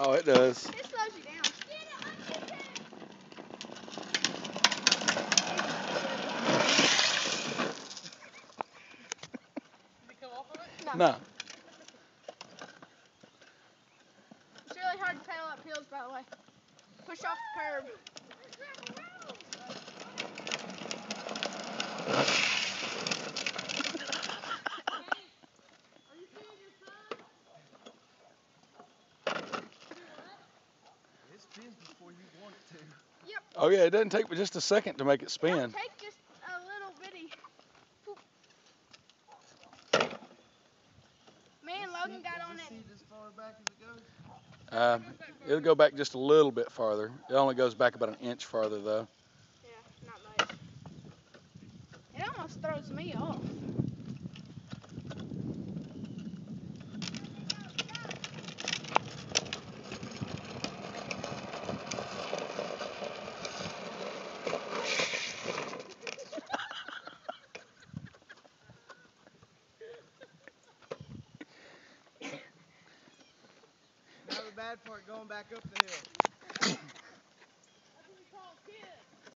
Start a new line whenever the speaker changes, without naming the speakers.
Oh, it does.
It slows you down.
Did it come off of it?
No.
No.
It's really hard to pedal up hills, by the way. Push off the curb.
It spins before you want it to.
Yep.
Oh yeah, it doesn't take but just a second to make it spin.
It'll take just a little bitty. Me and Logan got on
Does
it.
it seat as far back as it goes?
It'll go back just a little bit farther. It only goes back about an inch farther though.
Yeah, not much. It almost throws me off.
Now the bad part, going back up the hill.